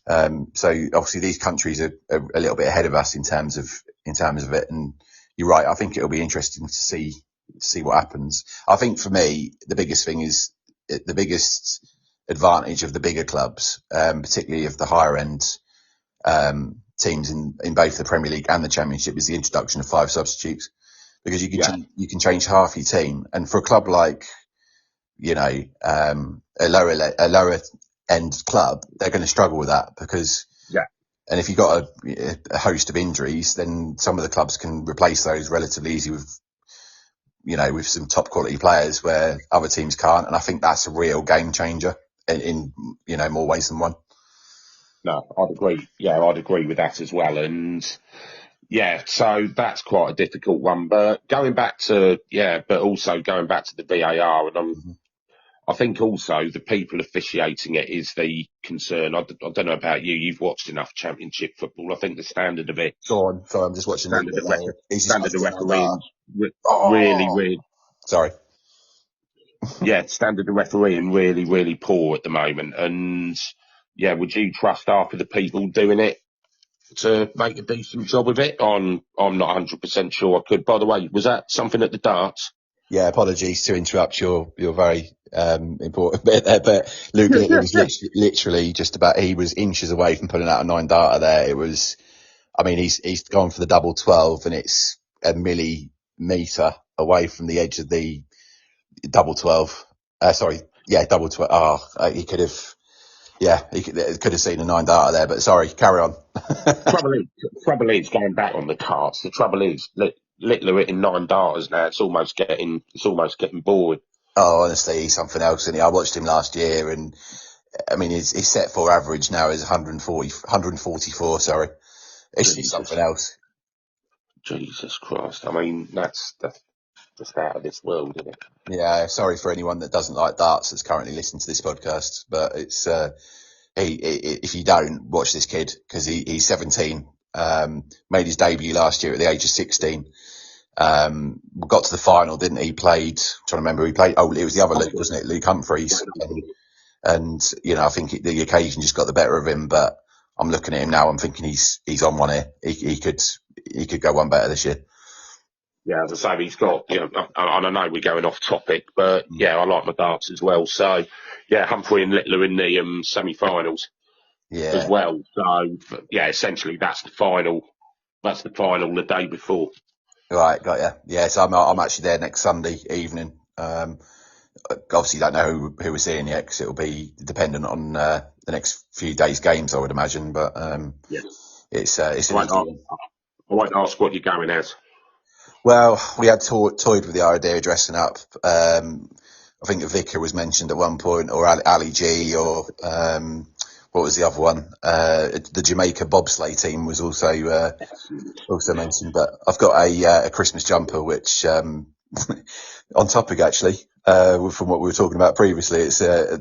So obviously these countries are a little bit ahead of us in terms of it. And you're right. I think it'll be interesting to see what happens. I think for me, the biggest thing is the biggest advantage of the bigger clubs, particularly of the higher end teams in both the Premier League and the Championship, is the introduction of 5 substitutes, because you can change half your team. And for a club like, a lower end club, they're going to struggle with that because. Yeah. And if you've got a host of injuries, then some of the clubs can replace those relatively easy with some top quality players where other teams can't. And I think that's a real game changer in more ways than one. No, I'd agree. Yeah, I'd agree with that as well. And yeah, so that's quite a difficult one. But also going back to the VAR, and I think also the people officiating it is the concern. I don't know about you. You've watched enough Championship football. I think the standard of it. Go on. Sorry, I'm just watching standard it. Standard of refereeing Oh, really. Sorry. Yeah, standard of refereeing really poor at the moment. And yeah, would you trust after the people doing it to make a decent job of it? I'm not 100% sure I could. By the way, was that something at the darts? Yeah, apologies to interrupt your very important bit there, but Luke Littler was literally just about, he was inches away from putting out a 9-darter there. It was, I mean, he's gone for the double 12 and it's a millimetre away from the edge of the double 12. Double 12. He could have seen a 9-darter there, but sorry, carry on. Trouble is going back on the darts. The trouble is Littler hitting 9 darters now. It's almost getting bored. Oh, honestly, he's something else. And I watched him last year, and I mean, his set for average now is 144. Sorry, it's just something else. Jesus Christ! I mean, that's just out of this world, isn't it? Yeah, sorry for anyone that doesn't like darts that's currently listening to this podcast, but it's if you don't watch this kid, because he's 17, made his debut last year at the age of 16. Got to the final, didn't he? Played, I'm trying to remember who he played. Oh, it was the other Luke, wasn't it? Luke Humphreys. And I think the occasion just got the better of him. But I'm looking at him now. I'm thinking he's on one here. He could go one better this year. Yeah, as I say, he's got, and I know we're going off topic, but yeah, I like my darts as well. So yeah, Humphrey and Littler in the semi-finals as well. So yeah, essentially that's the final. That's the final the day before. Right, got you. Yeah, so I'm actually there next Sunday evening. Obviously, don't know who we're seeing yet because it'll be dependent on the next few days' games, I would imagine. But it's I won't ask what you're going as. Well, we had toyed with the idea of dressing up. I think the Vicar was mentioned at one point, or Ali G, or what was the other one? The Jamaica bobsleigh team was also mentioned. But I've got a Christmas jumper, which on topic actually, from what we were talking about previously, it's a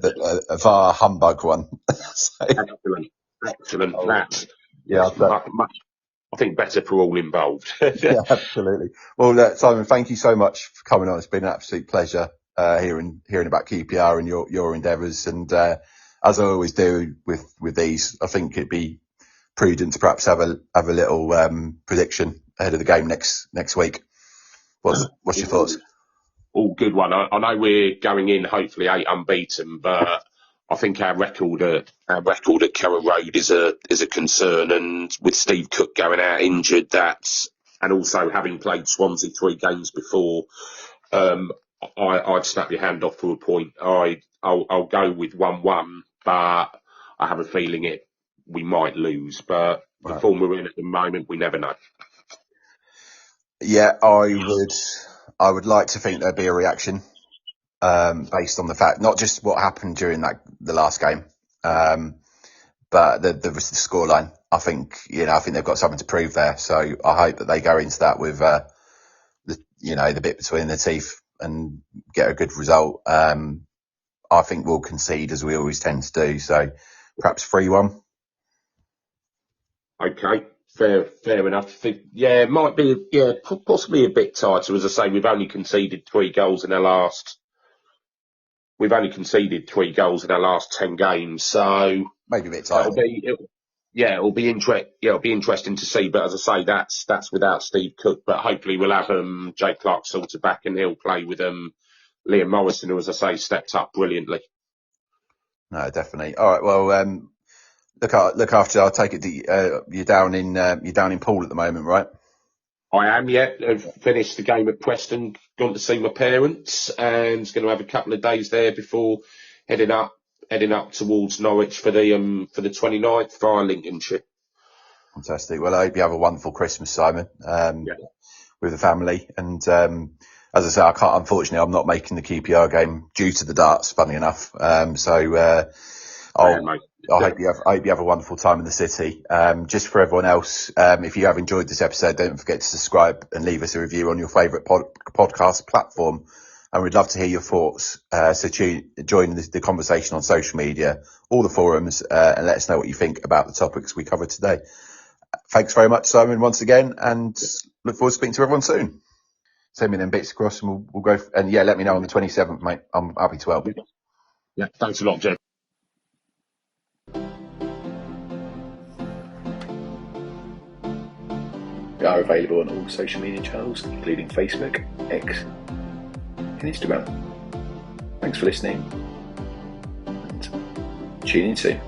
VAR humbug one. So, excellent. That's much. I think better for all involved. Yeah, absolutely. Well, Simon, thank you so much for coming on. It's been an absolute pleasure hearing about QPR and your endeavours. And as I always do with these, I think it'd be prudent to perhaps have a little prediction ahead of the game next week. What's your thoughts? All good one. I know we're going in hopefully 8 unbeaten, but I think our record at Carrow Road is a concern, and with Steve Cook going out injured, and also having played Swansea 3 games before, I'd snap your hand off for a point. I'll go with 1-1, but I have a feeling we might lose. But the form we're in at the moment, we never know. Yeah, I would like to think there'd be a reaction. Based on the fact, not just what happened during the last game, but the scoreline. I think they've got something to prove there. So I hope that they go into that with the bit between their teeth and get a good result. I think we'll concede as we always tend to do. So perhaps 3-1. Okay. Fair enough. It might be, possibly a bit tighter. As I say, we've only conceded 3 goals in our last 10 games, so maybe a bit tighter. It'll be interesting to see. But as I say, that's without Steve Cook. But hopefully we'll have Jay Clark sorted back, and he'll play with Liam Morrison, who, as I say, stepped up brilliantly. No, definitely. All right. Well, look after. I'll take it that you're down in Poole at the moment, right? I am, yeah. I've finished the game at Preston, gone to see my parents, and going to have a couple of days there before heading up towards Norwich for the 29th via Lincolnshire. Fantastic. Well, I hope you have a wonderful Christmas, Simon, with the family. And as I say, unfortunately, I'm not making the QPR game due to the darts, funny enough. I hope you have a wonderful time in the city. Just for everyone else, if you have enjoyed this episode, don't forget to subscribe and leave us a review on your favourite podcast platform. And we'd love to hear your thoughts. So join the conversation on social media, all the forums, and let us know what you think about the topics we covered today. Thanks very much, Simon, once again, and look forward to speaking to everyone soon. Send me them bits across and we'll go. And yeah, let me know on the 27th, mate. I'm happy to help. Yeah, thanks a lot, Jim. We are available on all social media channels, including Facebook, X, and Instagram. Thanks for listening, and tune in soon.